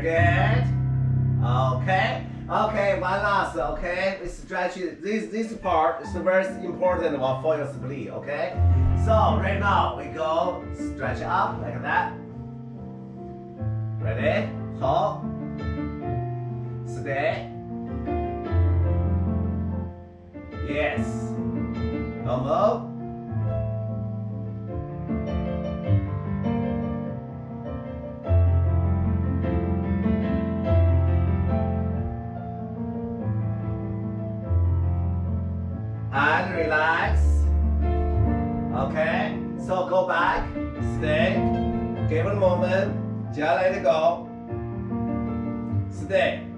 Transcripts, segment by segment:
Very good. Okay. Okay, one last, okay? We stretch it. This part is the very important one for your split, okay? So right now we go stretch up like that. Ready? Hold. Stay. Yes. Don't move. And relax. Okay, so go back, stay, give it a moment, just let it go, stay.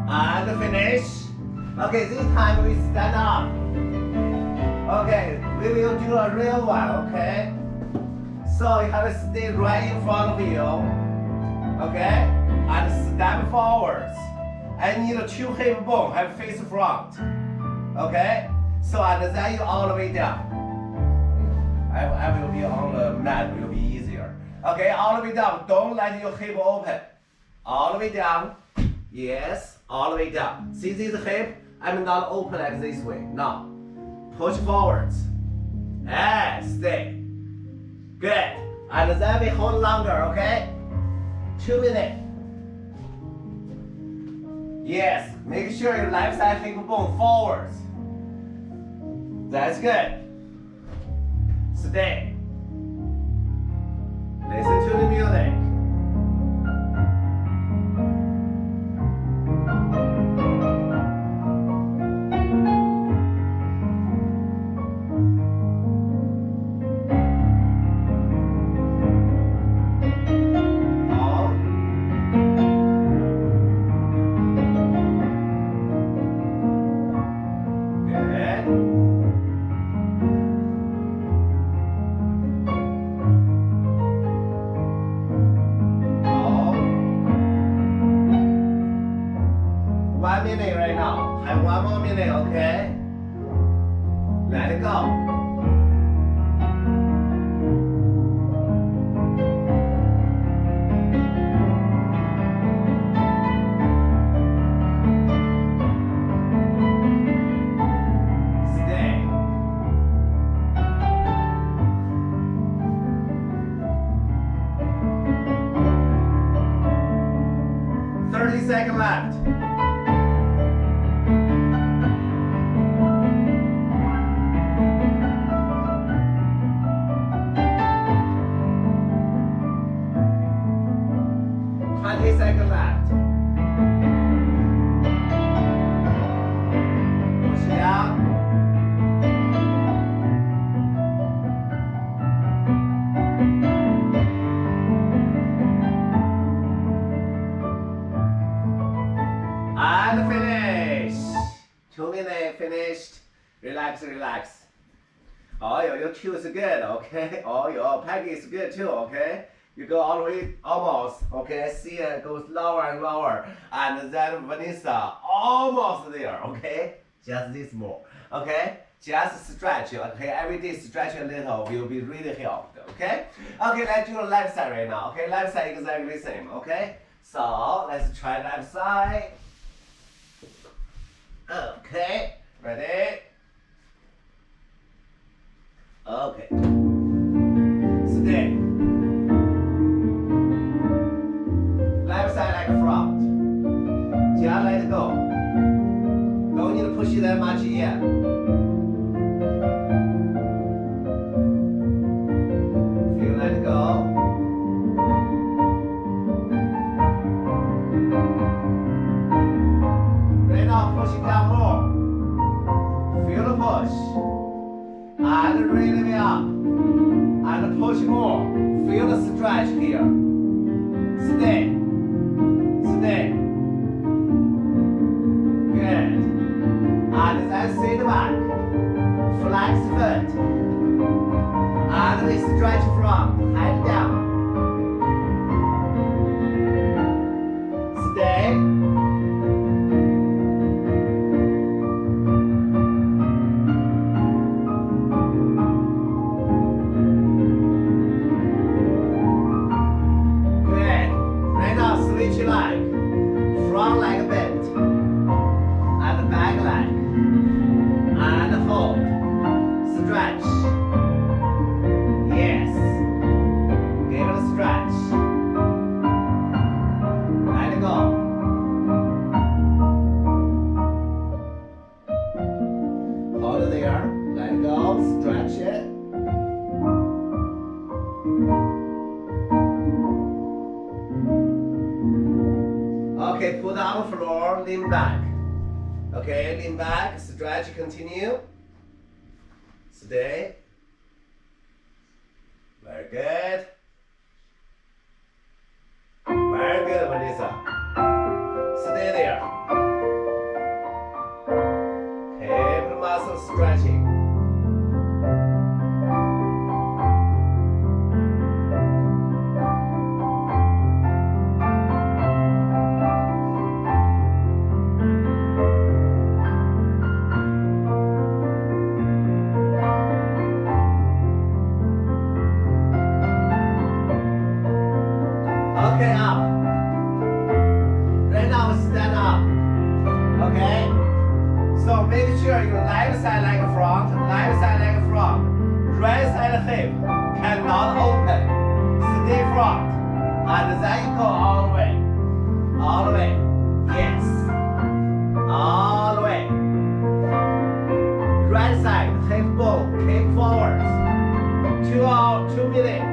And finish. Okay, this time we stand up. Okay, we will do a real one, okay? So you have to stay right in front of you, okay? And step forwards. I need a 2 hip bone, have face front, okay? So and then you all the way down. I will be on the mat, will be easier. Okay, all the way down, don't let your hip open. All the way down, yes, all the way down. See this hip? I'm not open like this way. Now, push forwards. And stay. Good. And then we hold longer, okay? 2 minutes. Yes, make sure your left side hip bone forwards. That's good. Stay. Listen to the music. Right now. Have 1 more minute, okay? Let it go. Stay. 30 seconds left. Second left. Push it out. And finish. 2 minutes finished. Relax, relax. Oh, your two is good, okay? Oh, your peg is good too, okay? You go all the way, almost, okay? See it goes lower and lower. And then Vanessa, almost there, okay? Just this more, okay? Just stretch, okay? Every day stretch a little will be really helped, okay? Okay, let's do the left side right now, okay? Left side exactly the same, okay? So, let's try left side. Okay, ready? Okay. Stay. Left side like a front. Just let it go. Don't need to push it that much yet. Feel let it go. Right now push it down more. Feel the push. And really up. And push more. Feel the stretch here. Stay. Stay. Good. And then sit back. Flex foot. And we stretch from head down. stretch. Yes. Give it a stretch. Let it go. Hold it there. Let it go. Stretch it. Okay, put on the floor, lean back. Okay, lean back, stretch, continue. Stay. Very good. Very good, Vanessa. Stay there. Okay, the muscle stretching. Okay, up. Right now, stand up. Okay? So make sure your left side leg front, left side leg front, right side hip cannot open. Stay front. And then you go all the way. All the way. Yes. All the way. Right side, hip bone, kick forward. 2 minutes.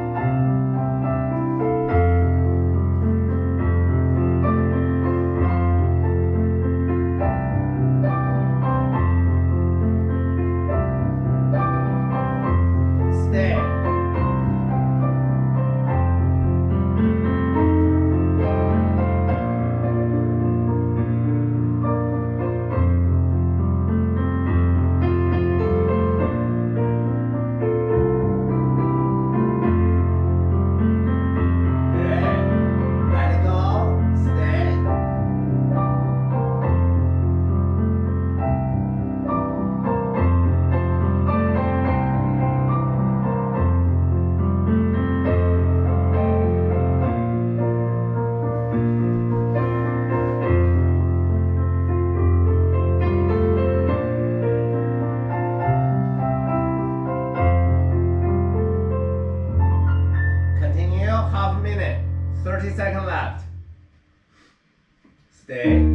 Continue, half a minute, 30 seconds left. Stay.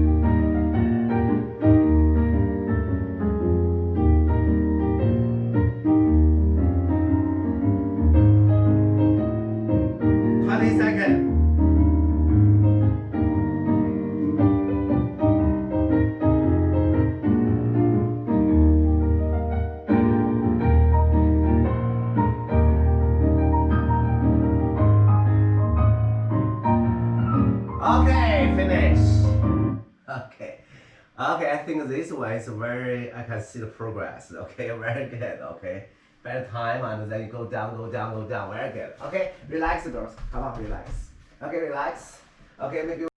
Okay, finish. Okay. Okay, I think this way is very, I can see the progress. Okay, very good. Okay. Better time and then you go down, go down, go down. Very good. Okay, relax girls. Come on, relax. Okay, relax. Okay, maybe